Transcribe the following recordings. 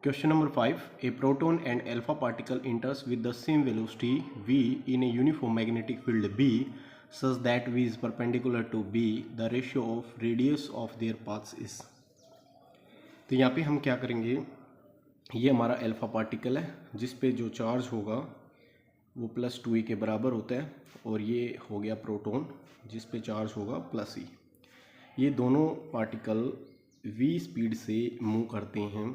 Question number 5. A proton and alpha particle enters with the same velocity v in a uniform magnetic field B such that v is perpendicular to B. The ratio of radius of their paths is. तो यहाँ पे हम क्या करेंगे, ये हमारा alpha particle है जिस पे जो चार्ज होगा वो +2e के बराबर होता है, और ये हो गया प्रोटॉन जिस पे चार्ज होगा +e। ये दोनों पार्टिकल v स्पीड से मूव करते हैं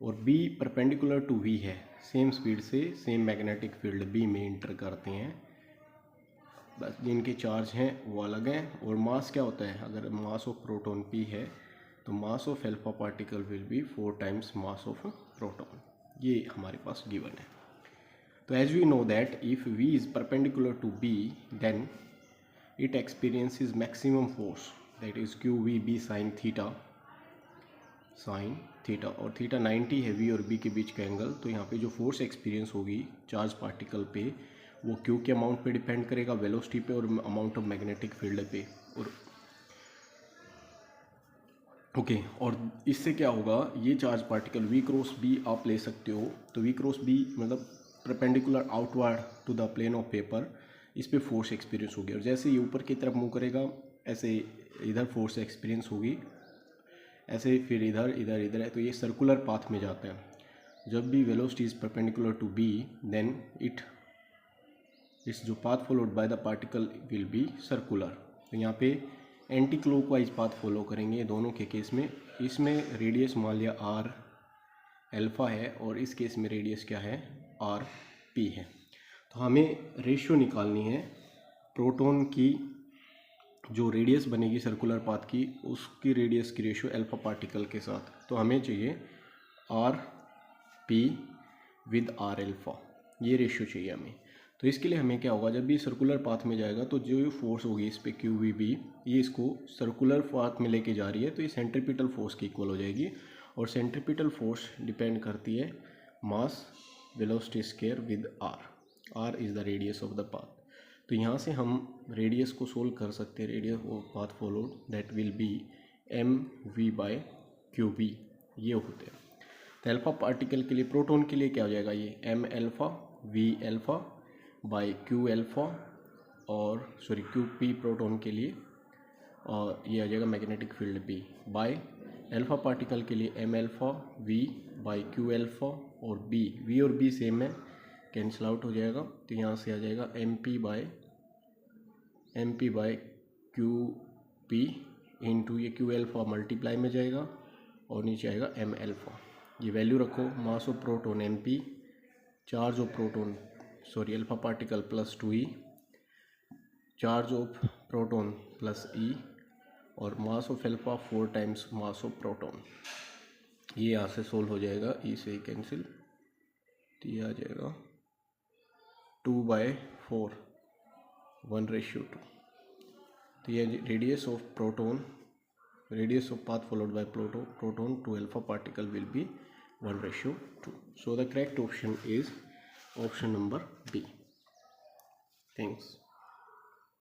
और b परपेंडिकुलर टू v है, सेम स्पीड से सेम मैग्नेटिक फील्ड b में इंटर करते हैं। बस जिनके चार्ज हैं वो अलग हैं। और मास क्या होता है, अगर मास ऑफ प्रोटॉन p है तो mass of alpha particle will be 4 times mass of proton. ये हमारे पास गिवन है। तो as we know that if v is perpendicular to b then it experiences maximum force, that is QVB sine theta, और theta 90 है v और b के बीच का एंगल। तो यहाँ पे जो फोर्स एक्सपीरियंस होगी चार्ज पार्टिकल पे वो q के अमाउंट पे डिपेंड करेगा, वेलोसिटी पे और अमाउंट ऑफ मैग्नेटिक फील्ड पे। और ओके, और इससे क्या होगा, ये charge particle v cross b आप ले सकते हो। तो v क्रॉस b मतलब perpendicular outward to the plane of paper, इस पे फोर्स एक्सपीरियंस होगी। और जैसे ये ऊपर की तरफ मूव करेगा ऐसे इधर फोर्स एक्सपीरियंस होगी, ऐसे फिर इधर है। तो ये सर्कुलर पाथ में जाता है। जब भी velocity is perpendicular to b then its जो path followed by the particle will be circular. तो यहाँ पे एंटी क्लॉकवाइज पाथ फॉलो करेंगे दोनों के केस में। इसमें रेडियस मान लिया r अल्फा है और इस केस में रेडियस क्या है, r p है। तो हमें रेशियो निकालनी है प्रोटॉन की, जो रेडियस बनेगी सर्कुलर पाथ की उसकी रेडियस की रेशियो अल्फा पार्टिकल के साथ। तो हमें चाहिए r p with r alpha, ये रेशियो चाहिए हमें। तो इसके लिए हमें क्या होगा, जब भी सर्कुलर पाथ में जाएगा तो जो फोर्स होगी इस पे QVB, ये इसको सर्कुलर पाथ में लेके जा रही है, तो ये सेंट्रीपिटल फोर्स की इक्वल हो जाएगी। और सेंट्रीपिटल फोर्स डिपेंड करती है mass velocity square with r is the radius of the path. तो यहाँ से हम रेडियस को सोल्व कर सकते हैं। Radius of path followed that will be mv/QB, ये होते हैं। तो अल्फा पार्टिकल के लिए, प्रोटॉन के लिए क्या हो जाएगा, ये m alpha v alpha by q alpha, और सॉरी QP प्रोटॉन के लिए, और ये आ जाएगा magnetic field B by alpha particle के लिए m alpha v by q alpha, और b, v और b सेम है, कैंसिल आउट हो जाएगा। तो यहाँ से आ जाएगा MP बाय QP इंटू ये q अल्फा मल्टीप्लाई में जाएगा और नीचे आएगा m अल्फा। ये वैल्यू रखो, मास of proton MP, charge of proton sorry alpha particle +2e, charge of proton +e, और मास of alpha 4 times mass of proton. ये यहाँ से सोल्व हो जाएगा, ई से कैंसिल, तो ये आ जाएगा 2/4 1/2। तो ये radius of proton, radius of path followed by proton to alpha particle will be 1/2। So the correct option is option number B. Thanks.